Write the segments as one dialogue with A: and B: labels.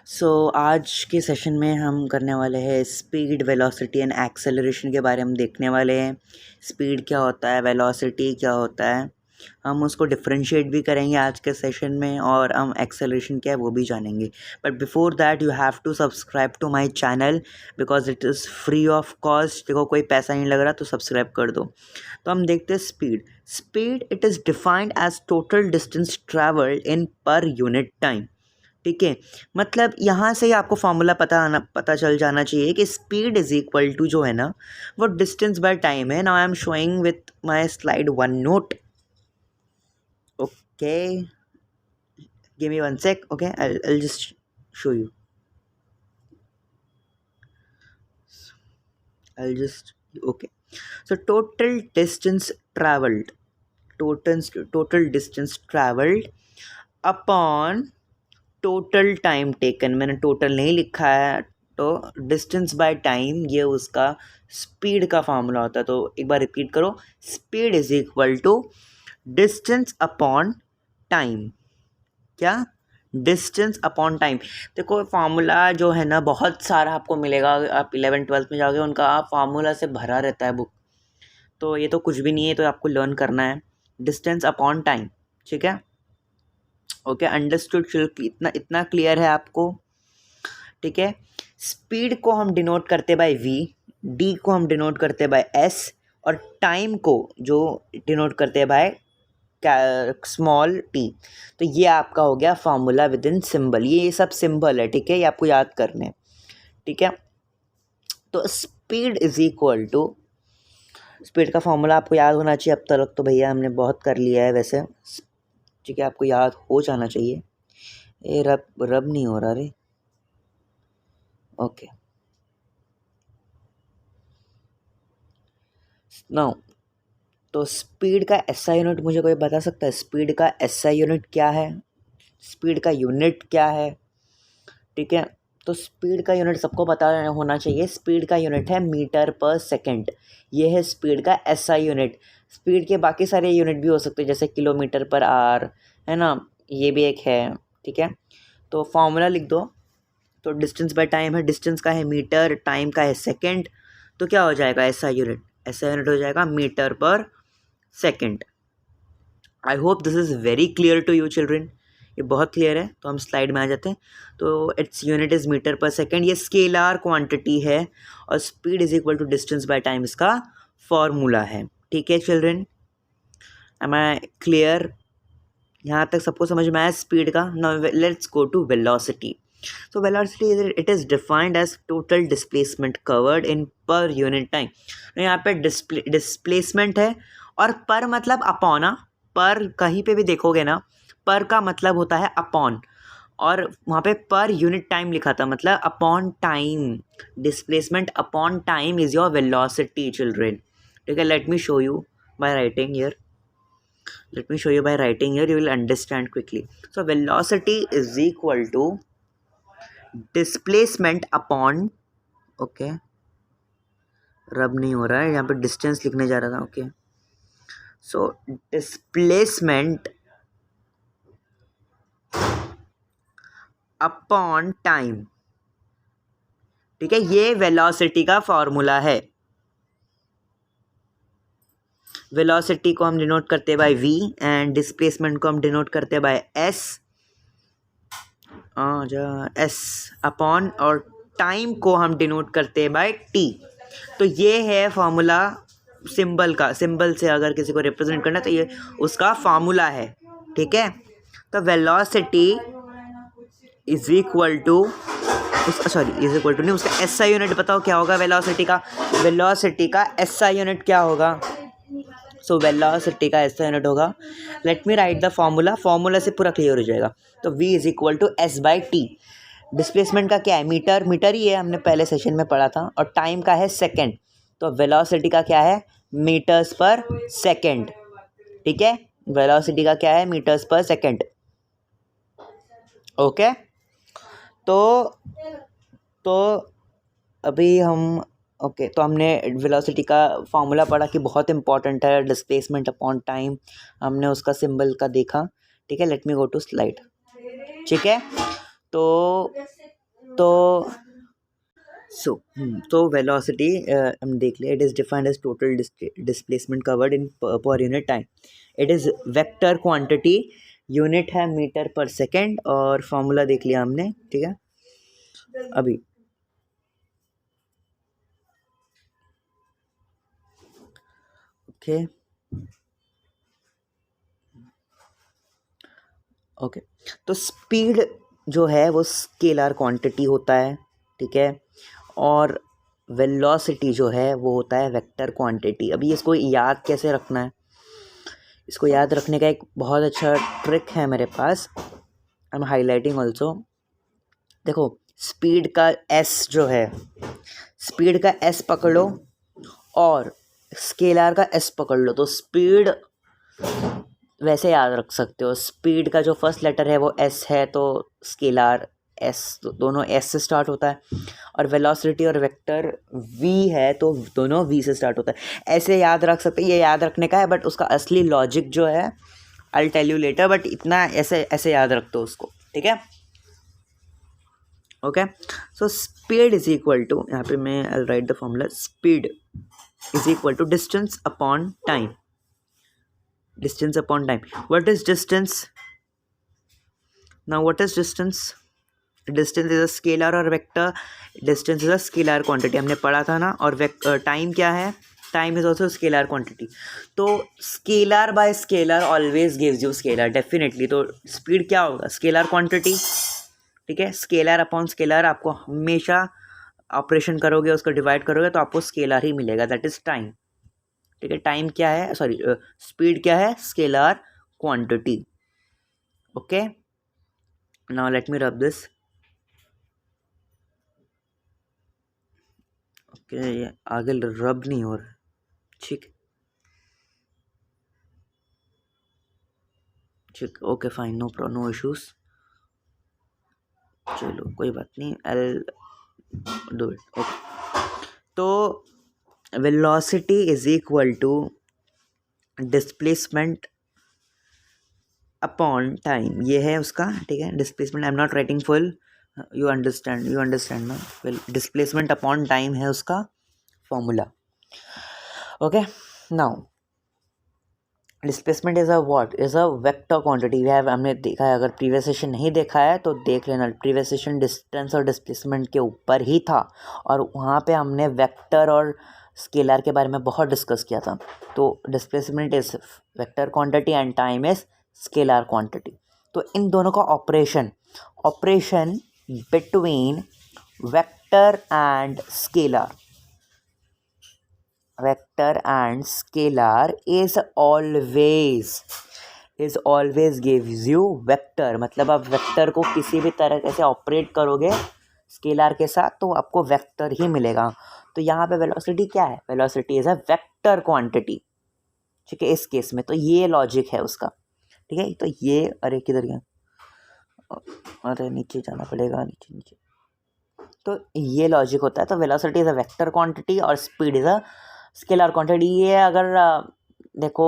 A: आज के सेशन में हम करने वाले हैं स्पीड, वेलोसिटी एंड एक्सेलरेशन के बारे में देखने वाले हैं। स्पीड क्या होता है, वेलोसिटी क्या होता है, हम उसको डिफरेंशिएट भी करेंगे आज के सेशन में, और हम एक्सेलरेशन क्या है वो भी जानेंगे। But before that you have to subscribe to my channel because it is free of cost. देखो कोई पैसा नहीं लग रहा तो सब्सक्राइब कर दो। तो हम देखते हैं speed it is defined as total distance travelled in per unit time. ठीक है, मतलब यहाँ से ही आपको फॉर्मूला पता चल जाना चाहिए कि स्पीड इज इक्वल टू जो है ना वो डिस्टेंस बाय टाइम है। Now I am showing with my slide one note. Okay, give me one sec. Okay, I'll just show you. Okay, so total distance traveled upon total time taken. मैंने total नहीं लिखा है, तो distance by time ये उसका speed का formula होता है। तो एक बार रिपीट करो, speed is equal to distance upon time. क्या? Distance upon time. देखो फार्मूला जो है ना बहुत सारा आपको मिलेगा, आप 11th-12th में जाओगे उनका फार्मूला से भरा रहता है बुक। तो ये तो कुछ भी नहीं है, तो आपको लर्न करना है डिस्टेंस अपॉन टाइम। ठीक है, ओके, अंडरस्टूड। इतना क्लियर है आपको? ठीक है, स्पीड को हम डिनोट करते बाय वी, डी को हम डिनोट करते बाय एस, और टाइम को जो डिनोट करते हैं बाय स्मॉल टी। तो ये आपका हो गया फॉर्मूला विद इन सिंबल। ये सब सिंबल है, ठीक है, ये आपको याद करने। ठीक है, तो speed is equal to, speed का फॉर्मूला आपको याद होना चाहिए। अब तक तो भैया हमने बहुत कर लिया है वैसे। ठीक है, आपको याद हो जाना चाहिए। ये रब नहीं हो रहा रे। ओके, नाउ तो स्पीड का एसआई यूनिट मुझे कोई बता सकता है? स्पीड का एसआई यूनिट क्या है? स्पीड का यूनिट क्या है? ठीक है, तो स्पीड का यूनिट सबको पता होना चाहिए। स्पीड का यूनिट है मीटर पर सेकंड। ये है स्पीड का एसआई यूनिट। स्पीड के बाकी सारे यूनिट भी हो सकते हैं, जैसे किलोमीटर पर आवर, है ना, ये भी एक है। ठीक है, तो फॉर्मूला लिख दो। तो डिस्टेंस बाय टाइम है, डिस्टेंस का है मीटर, टाइम का है सेकंड, तो क्या हो जाएगा एसआई यूनिट? एसआई यूनिट हो जाएगा metre per second. I hope this is very clear to you children. ये बहुत क्लियर है। तो हम स्लाइड में आ जाते हैं। तो its unit is metre per second. ये स्केलर क्वांटिटी है, और speed is equal to distance by time इसका फॉर्मूला है। ठीक है चिल्ड्रेन, एम आई क्लियर? यहाँ तक सबको समझ में आया स्पीड का? Now let's go to velocity. So velocity it is defined as total displacement covered in per unit time. तो यहाँ पे डिस्प्लेसमेंट है, और पर मतलब अपॉन। पर कहीं पे भी देखोगे ना, पर का मतलब होता है अपॉन, और वहाँ पे पर यूनिट टाइम लिखा था, मतलब upon time. Displacement upon time is your velocity children. ठीक है, let me show you by writing here. You will understand quickly. So velocity is equal to displacement upon, okay, रब नहीं हो रहा है, यहाँ पे डिस्टेंस लिखने जा रहा था। Okay, so displacement upon time. ठीक है, ये वेलोसिटी का फॉर्मूला है। वेलोसिटी को हम डिनोट करते हैं बाय वी, एंड डिस्प्लेसमेंट को हम डिनोट करते हैं बाय एस अपॉन, और टाइम को हम डिनोट करते हैं बाय टी। तो ये है फॉर्मूला सिंबल का। सिंबल से अगर किसी को रिप्रेजेंट करना तो ये उसका फॉर्मूला है। ठीक है, तो velocity is equal to, sorry is equal to नहीं, उसका एसआई यूनिट बताओ क्या होगा वेलोसिटी का? वेलोसिटी का एसआई यूनिट क्या होगा? सो वेलोसिटी का एसआई यूनिट होगा, let me write the formula. Formula से पूरा क्लियर हो जाएगा। तो v is equal to S by T. Displacement का क्या है? मीटर ही है, हमने पहले सेशन में पढ़ा था, और टाइम का है सेकंड। तो वेलोसिटी का क्या है? Metres per second. ठीक है, वेलोसिटी का क्या है? Metres per second. ओके, तो अभी हम ओके, तो हमने वेलोसिटी का फॉर्मूला पढ़ा कि बहुत इंपॉर्टेंट है, डिस्प्लेसमेंट अपॉन टाइम, हमने उसका सिंबल का देखा। ठीक है, let me go to slide. ठीक है, तो तो तो वेलोसिटी हम देख लिया, it is defined as total displacement covered in per unit time. It is vector quantity, unit है मीटर पर सेकेंड, और फॉर्मूला देख लिया हमने. ठीक है, अभी ओके ओके. तो स्पीड जो है वो स्केलर क्वांटिटी होता है. ठीक है, और वेलोसिटी जो है वो होता है वेक्टर क्वांटिटी. अभी इसको याद कैसे रखना है, इसको याद रखने का एक बहुत अच्छा ट्रिक है मेरे पास. I am highlighting also. देखो, स्पीड का एस जो है, स्पीड का एस पकड़ लो और स्केलर का एस पकड़ लो, तो स्पीड वैसे याद रख सकते हो. स्पीड का जो फर्स्ट लेटर है वो एस है, तो स्केलर एस, तो दोनों एस से स्टार्ट होता है. और वेलोसिटी और वेक्टर वी है, तो दोनों वी से स्टार्ट होता है. ऐसे याद रख सकते हैं, ये याद रखने का है, बट उसका असली लॉजिक जो है I tell you later, but इतना ऐसे ऐसे याद रख दो उसको. ठीक है, okay. So speed is equal to, यहाँ पे मैं I write the formula. Speed is equal to distance upon time. Distance upon time. What is distance? Now what is distance? Distance is a scalar or vector. Distance is a scalar quantity, हमने पढ़ा था ना. और time क्या है? Time is also scalar quantity. तो scalar by scalar always gives you scalar, definitely. तो speed क्या होगा? Scalar quantity. ठीक है, scalar upon scalar आपको हमेशा ऑपरेशन करोगे, उसको डिवाइड करोगे तो आपको स्केलर ही मिलेगा, दैट इज टाइम. ठीक है, टाइम क्या है, सॉरी स्पीड क्या है, scalar quantity. Okay, now let me रब दिस. ओके, ये आगे रब नहीं हो रहा. ठीक ठीक, ओके फाइन, नो इश्यूज. चलो कोई बात नहीं, आई डू इट. ओके, तो velocity is equal to displacement upon time, ये है उसका. ठीक है, displacement, I am not writing full, you understand ना. वेल, डिस्प्लेसमेंट अपॉन टाइम है उसका formula. Okay, now displacement is a what, is a vector quantity. We have, हमने देखा है, अगर प्रीवियस सेशन नहीं देखा है तो देख लेना. प्रीवियस सेशन डिस्टेंस और डिस्प्लेसमेंट के ऊपर ही था, और वहाँ पे हमने वेक्टर और स्केलर के बारे में बहुत डिस्कस किया था. तो displacement is vector quantity and time is scalar quantity. तो इन दोनों का operation between vector and scalar, vector and scalar is always gives you vector. मतलब आप वेक्टर को किसी भी तरह से ऑपरेट करोगे स्केलर के साथ तो आपको वेक्टर ही मिलेगा. तो यहाँ पे वेलोसिटी क्या है, velocity is a vector quantity. ठीक है, इस केस में तो ये लॉजिक है उसका. ठीक है, तो ये, अरे किधर गया, अरे नीचे जाना पड़ेगा, नीचे नीचे. तो ये लॉजिक होता है. तो velocity is a vector quantity और speed is a scalar quantity. ये अगर देखो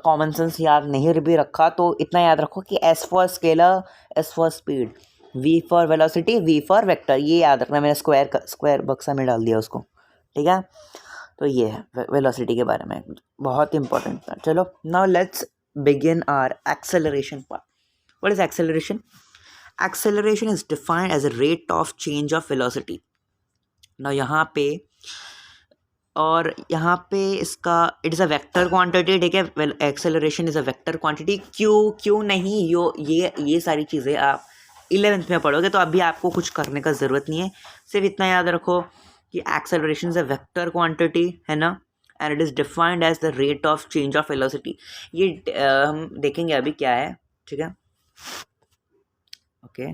A: कॉमन सेंस याद नहीं भी रखा तो इतना याद रखो कि S for scalar, S for speed, V for velocity, V for vector. ये याद रखना, मैंने स्क्वायर बक्सा में डाल दिया उसको. ठीक है, तो ये है वेलोसिटी के बारे में, बहुत इंपॉर्टेंट था. चलो, now let's begin our acceleration part. What is acceleration? Acceleration is defined as a rate of change of velocity. Now यहाँ पे, और यहाँ पे इसका it is a vector quantity. ठीक है, well acceleration is a vector quantity. क्यों नहीं, ये सारी चीज़ें आप 11th में पढ़ोगे, तो अभी आपको कुछ करने का ज़रूरत नहीं है. सिर्फ इतना याद रखो कि acceleration is a vector quantity, है ना, and it is defined as the rate of change of velocity. ये हम देखेंगे अभी क्या है. ठीक है, ओके.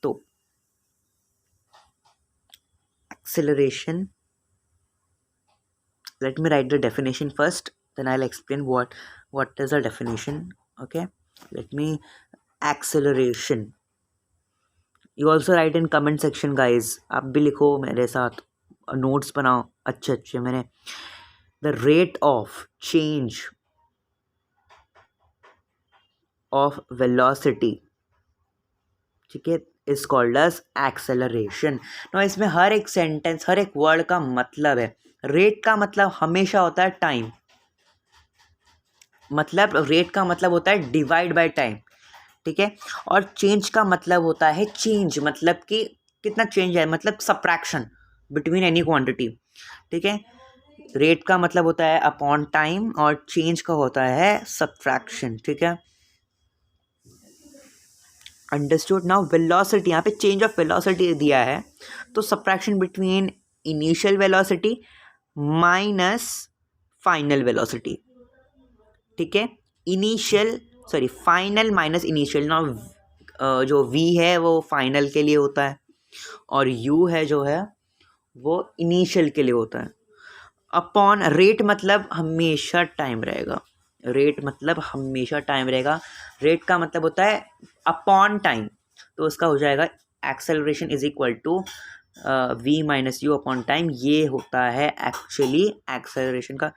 A: तो acceleration, let me write the definition first, then I'll explain what is the definition. Okay, let me, acceleration, you also write in comment section guys. आप भी लिखो मेरे साथ, नोट्स बनाओ अच्छे अच्छे. मैंने the rate of change of velocity. ठीक है, इज कॉल्ड एज एक्सेलरेशन। ना इसमें हर एक सेंटेंस, हर एक वर्ड का मतलब है। रेट का मतलब हमेशा होता है टाइम, मतलब रेट का मतलब होता है डिवाइड बाय टाइम, ठीक है। और चेंज का मतलब होता है चेंज, मतलब कि कितना चेंज है, मतलब सब्ट्रैक्शन बिटवीन एनी क्वांटिटी, ठीक है। रेट का मतलब होता है अपॉन टाइम और चेंज का होता है सब्ट्रैक्शन, ठीक है। अंडरस्टूड। नाउ वेलोसिटी, यहाँ पे चेंज ऑफ वेलोसिटी दिया है, तो subtraction between initial velocity minus final velocity, ठीक है। Initial sorry final minus initial. ना जो v है वो फाइनल के लिए होता है और u है जो है वो इनिशियल के लिए होता है। अपॉन रेट मतलब हमेशा टाइम रहेगा, रेट मतलब हमेशा टाइम रहेगा। रेट का मतलब होता है अपॉन टाइम, तो उसका हो जाएगा acceleration is equal to v minus u upon time. ये होता है एक्चुअली एक्सेलरेशन का,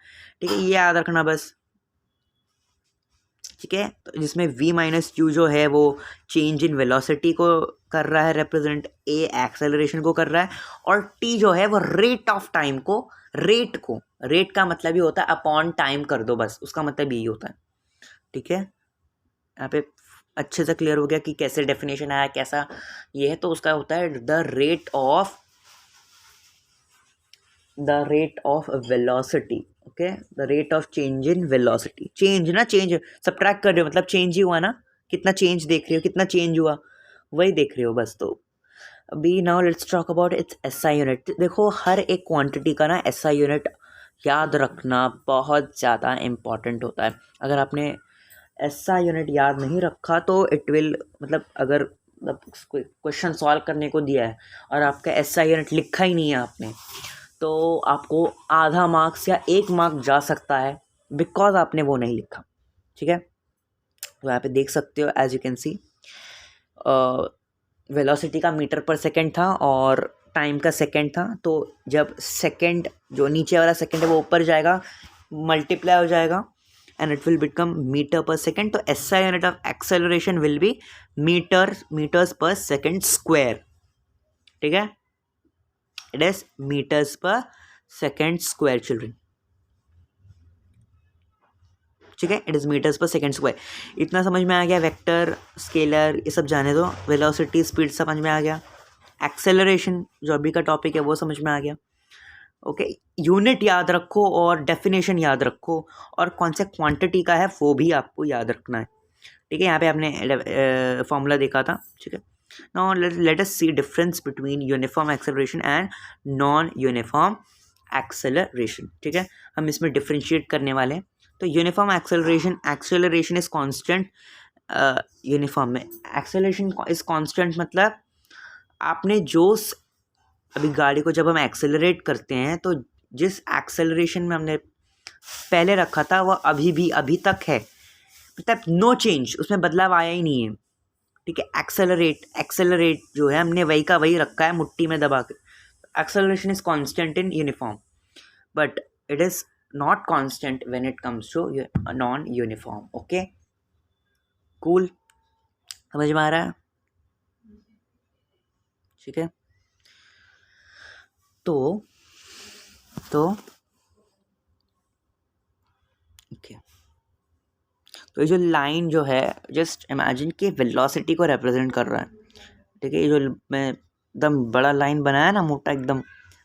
A: ठीक है। ये याद रखना बस, ठीक है। तो जिसमें v माइनस यू जो है वो चेंज इन वेलोसिटी को कर रहा है रिप्रेजेंट, a एक्सेलरेशन को कर रहा है, और t जो है वो रेट ऑफ टाइम को, रेट का मतलब ही होता है अपॉन टाइम कर दो, बस उसका मतलब यही होता है, ठीक है। यहाँ पे अच्छे से क्लियर हो गया कि कैसे डेफिनेशन आया, कैसा ये है। तो उसका होता है the rate of velocity, okay, the rate of change in velocity. Change ना, चेंज सब्ट्रैक्ट कर रहे हो मतलब चेंज ही हुआ ना, कितना चेंज देख रहे हो, कितना चेंज हुआ वही देख रहे हो बस। तो अभी now let's talk about it's SI unit. देखो हर एक क्वांटिटी का ना एसआई यूनिट याद रखना बहुत ज़्यादा इम्पॉर्टेंट होता है। अगर आपने एसआई यूनिट याद नहीं रखा तो इट विल, मतलब अगर क्वेश्चन सॉल्व करने को दिया है और आपका एसआई यूनिट लिखा ही नहीं है आपने, तो आपको आधा मार्क्स या 1 मार्क जा सकता है, बिकॉज आपने वो नहीं लिखा, ठीक है। तो यहाँ पे देख सकते हो as you can see, velocity का मीटर पर सेकंड था और टाइम का सेकंड था। तो जब सेकंड जो नीचे वाला सेकंड है वो ऊपर जाएगा, मल्टीप्लाई हो जाएगा and it will become metre per second. तो SI unit of acceleration will be metres per second square, ठीक है। It is metres per second square children, ठीक है। It is metres per second square. इतना समझ में आ गया, वेक्टर स्केलर ये सब जाने दो, वेलोसिटी स्पीड समझ में आ गया, एक्सेलरेशन जो अभी का टॉपिक है वो समझ में आ गया, ओके। यूनिट याद रखो और डेफिनेशन याद रखो, और कौन से क्वांटिटी का है वो भी आपको याद रखना है, ठीक है। यहाँ पे आपने फॉर्मूला देखा था, ठीक है। Now let us see difference between uniform acceleration and non uniform acceleration, ठीक है। हम इसमें डिफ्रेंशिएट करने वाले हैं। तो uniform acceleration is constant, uniform में एक्सेलरेशन इज कांस्टेंट, मतलब आपने जो अभी गाड़ी को जब हम एक्सेलरेट करते हैं तो जिस एक्सेलरेशन में हमने पहले रखा था वो अभी तक है, मतलब नो चेंज, उसमें बदलाव आया ही नहीं है, ठीक है। एक्सेलरेट जो है हमने वही का वही रखा है मुट्ठी में दबा के। Acceleration is constant in uniform but it is not constant when it comes to non uniform, okay. Cool, समझ में आ रहा है, ठीक है। तो ओके, तो ये जो लाइन जो है जस्ट इमेजिन कि वेलोसिटी को रिप्रेजेंट कर रहा है, ठीक है। ये जो मैं एकदम बड़ा लाइन बनाया ना, मोटा एकदम,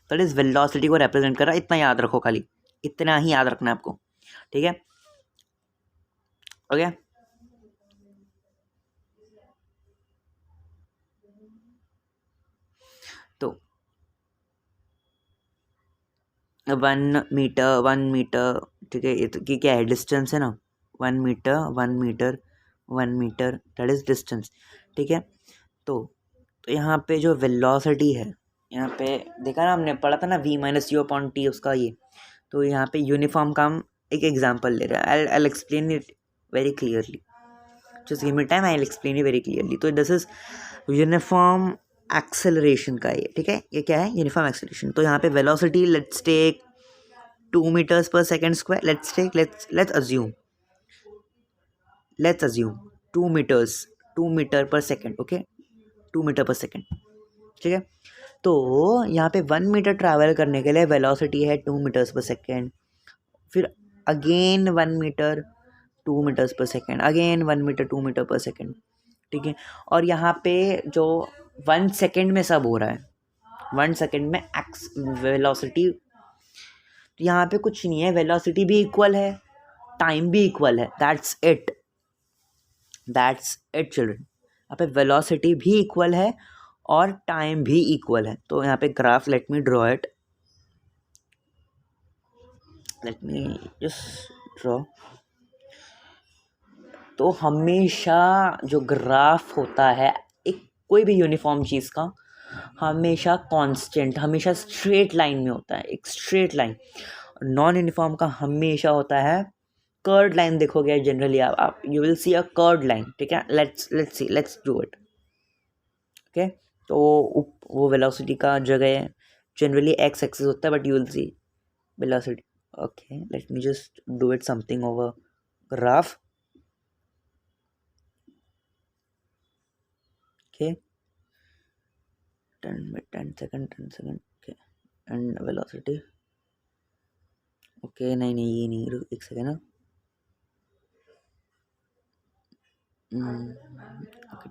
A: दैट इज वेलोसिटी को रिप्रेजेंट कर रहा है। इतना याद रखो, खाली इतना ही याद रखना है आपको, ठीक है, ओके। तो 1 मीटर, ठीक है। ये तो कि क्या है, डिस्टेंस है ना, 1 मीटर दैट इज डिस्टेंस, ठीक है। तो यहाँ पे जो वेलोसिटी है, यहाँ पे देखा ना हमने पढ़ा था ना v minus u upon T उसका ये। तो यहाँ पे यूनिफॉर्म का हम एक एग्जांपल ले रहे हैं, I explain it very clearly, just give me time, I explain it very clearly. तो दिस इज यूनिफॉर्म एक्सेलरेशन का ये, ठीक है। ये क्या है, यूनिफॉर्म एक्सेलरेशन। तो यहाँ पे velocity let's take 2 metres per second square, let's assume 2 metre per second, okay. 2 metre per second, ठीक है। तो यहाँ पे 1 मीटर ट्रैवल करने के लिए वेलोसिटी है 2 मीटर्स पर सेकेंड, फिर again 1 metre 2 metres per second, again 1 metre 2 metre per second, ठीक है। और यहाँ पे जो 1 सेकेंड में सब हो रहा है, 1 सेकेंड में एक्स वेलोसिटी, तो यहाँ पे कुछ नहीं है, वेलोसिटी भी इक्वल है, टाइम भी इक्वल है, दैट्स इट चिल्ड्रन। यहाँ पे वेलोसिटी भी इक्वल है और टाइम भी इक्वल है। तो यहाँ पे graph, late me draw it, late me just draw. तो हमेशा जो ग्राफ होता है एक कोई भी यूनिफॉर्म चीज़ का, हमेशा कांस्टेंट, हमेशा स्ट्रेट लाइन में होता है, एक स्ट्रेट लाइन। नॉन यूनिफॉर्म का हमेशा होता है कर्ड लाइन। देखोगे जनरली आप you will see a curved line, ठीक है। Let's do it, okay. तो वो वेलोसिटी का जगह जनरली एक्स एक्सिस होता है, but you will see velocity, okay. Let me just do it something over graph, okay. 10 second, okay, and velocity, okay. नहीं नहीं, ये नहीं, रुक एक सेकेंड ना, okay.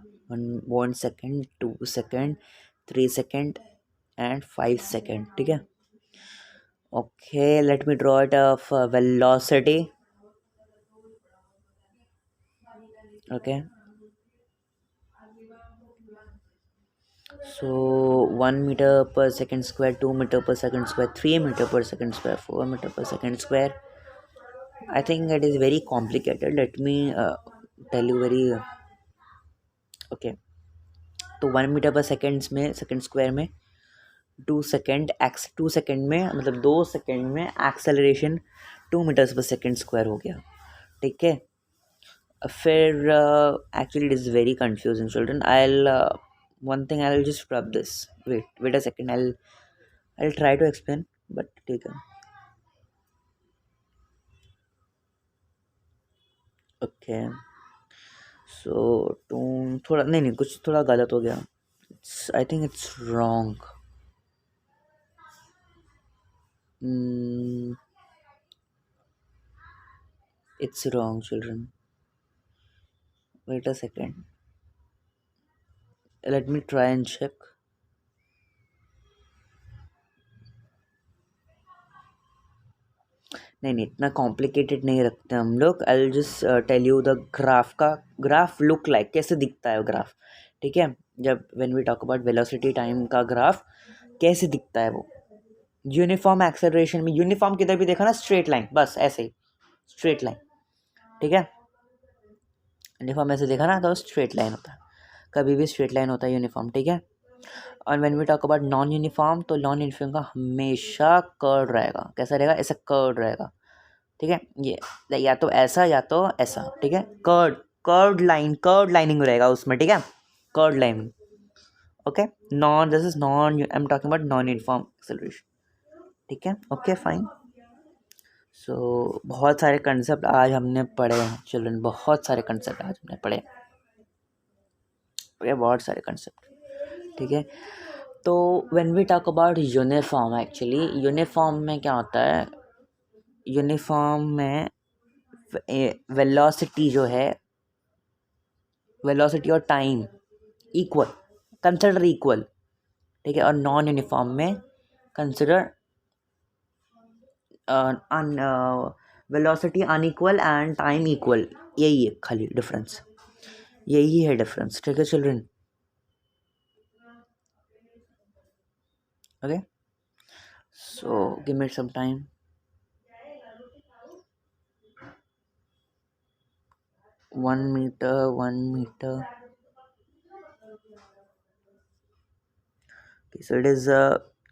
A: 1 second, 2 second, 3 second and 5 second, ठीक है। Okay, let me draw it of velocity, okay. So 1 metre per second square, 2 metre per second square, 3 metre per second square, 4 metre per second square. I think it is very complicated. Let me tell you very okay. तो 1 metre per second में 2 second में मतलब 2 second में acceleration 2 metres per second square हो गया, ठीक है। फिर actually it is very confusing children. One thing I'll just rub this. Wait a second. I'll try to explain, but ठीक है. Okay. So तुम थोड़ा नहीं कुछ थोड़ा गलत हो गया. I think it's wrong. It's wrong, children. Wait a second. Let me try and check. नहीं इतना कॉम्प्लिकेटेड नहीं रखते हम लोग. I just tell you the graph look like, कैसे दिखता है ग्राफ, ठीक है. जब when we talk about velocity time का ग्राफ कैसे दिखता है वो यूनिफॉर्म एक्सेलरेशन में. यूनिफॉर्म किधर भी देखा ना, स्ट्रेट लाइन, बस ऐसे ही स्ट्रेट लाइन, ठीक है. यूनिफॉर्म ऐसे देखा ना तो स्ट्रेट लाइन होता है, कभी भी स्ट्रेट लाइन होता है यूनिफॉर्म, ठीक है. और when we talk about non uniform, तो नॉन यूनिफॉर्म का हमेशा कर्व रहेगा. कैसा रहेगा? ऐसा कर्व रहेगा, ठीक है. ये या तो ऐसा, ठीक है. कर्ड लाइनिंग रहेगा उसमें, ठीक है. Curved lining, okay. This is non, I am talking about non uniform acceleration, ठीक है. Okay fine. सो बहुत सारे कंसेप्ट आज हमने पढ़े हैं चिल्ड्रन, बहुत सारे कंसेप्ट आज हमने पढ़े, बहुत सारे कंसेप्ट, ठीक है. तो when we talk about uniform, actually uniform में क्या होता है, यूनिफॉर्म में वेलोसिटी जो है, वेलोसिटी और टाइम इक्वल, कंसिडर इक्वल, ठीक है. और नॉन यूनिफॉर्म में consider velocity unequal and time equal. यही है खाली डिफरेंस, यही है डिफरेंस, ठीक है children. Okay, so give me some time. One metre. Okay, so it is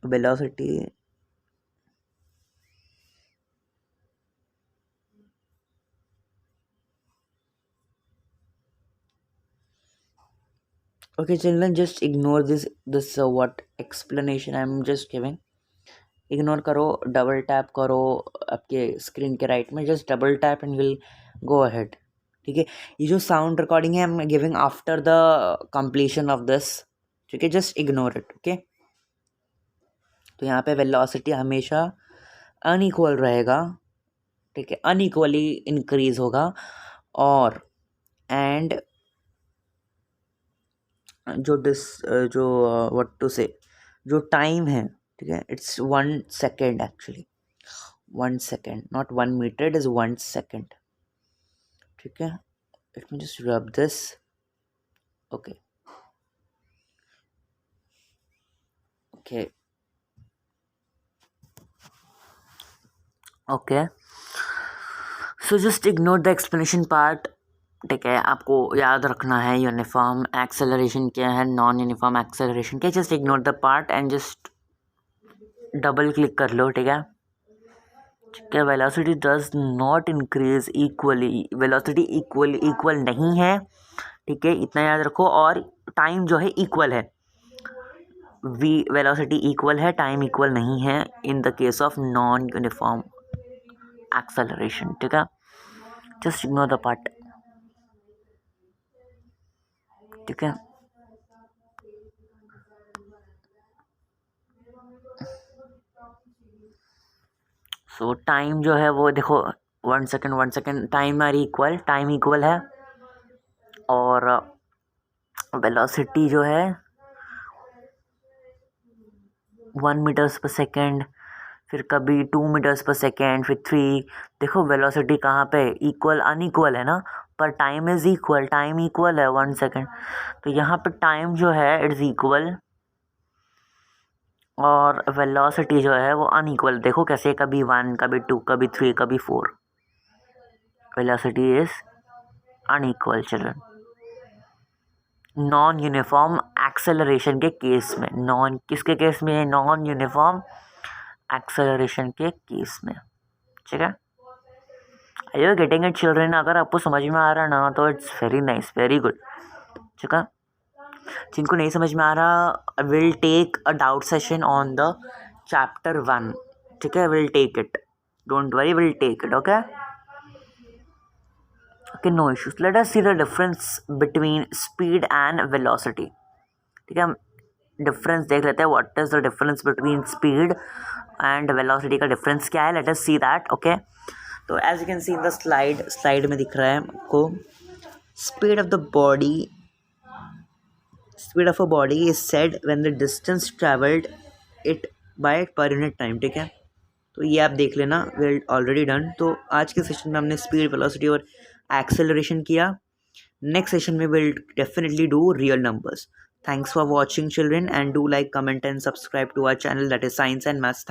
A: velocity. Okay children, just ignore this what explanation I am just giving. Ignore करो, double tap करो आपके स्क्रीन के right में, just double tap and will go ahead, ठीक है. ये जो sound recording है I am giving after the completion of this, ठीक है, जस्ट इग्नोर इट। ओके, तो यहाँ पे वेलोसिटी हमेशा अनइक्वल रहेगा, ठीक है, अनइक्वली इंक्रीज होगा। और एंड जो व्हाट टू से जो टाइम है, ठीक है, it's 1 second actually, 1 second, not 1 metre, it is 1 second. ठीक है, let me just rub this. Okay okay okay, so just ignore the explanation part. ठीक है, आपको याद रखना है यूनिफॉर्म एक्सेलरेशन क्या है, नॉन यूनिफॉर्म एक्सेलरेशन क्या है। Just ignore the part and just double click कर लो। ठीक है, ठीक है, velocity does not increase equally, velocity equal नहीं है। ठीक है, इतना याद रखो। और टाइम जो है इक्वल है, वेलोसिटी इक्वल है, टाइम इक्वल नहीं है in the case of non uniform acceleration. ठीक है, जस्ट इग्नोर द पार्ट। ठीक है, सो टाइम जो है वो देखो 1 second 1 second, time are equal, time equal है। और वेलोसिटी जो है 1 मीटर्स पर सेकेंड, फिर कभी 2 मीटर्स पर सेकेंड, फिर 3। देखो वेलोसिटी कहाँ पे इक्वल अनइक्वल है ना, पर time is equal, time equal है 1 सेकेंड। तो यहाँ पे टाइम जो है इट्स इक्वल और वेलोसिटी जो है वो अनइक्वल। देखो कैसे, कभी 1, कभी 2, कभी 3, कभी 4, velocity is unequal children. Non uniform acceleration के केस में, नॉन किसके केस में, नॉन यूनिफॉर्म एक्सेलरेशन के केस में। ठीक है, are you getting it children? अगर आपको समझ में आ रहा ना तो it's very nice, very good. ठीक है, जिनको नहीं समझ में आ रहा, will take a doubt session on the chapter 1। ठीक है, will take it, don't worry, will take it. Okay okay, no issues. Let us see the difference between speed and velocity. ठीक है, हम डिफरेंस देख लेते हैं, what is the difference between speed and velocity का difference क्या है। Let us see that. Okay, तो as you can see in the slide में दिख रहा है आपको, speed of the body, speed of a body is said when the distance travelled it by per unit time. ठीक है, तो ये आप देख लेना, वेल ऑलरेडी डन। तो आज के सेशन में हमने स्पीड, वेलोसिटी और एक्सेलरेशन किया। नेक्स्ट सेशन में will definitely do real numbers. Thanks for watching children, and do like, comment and subscribe to our channel, that is Science and Maths. Thank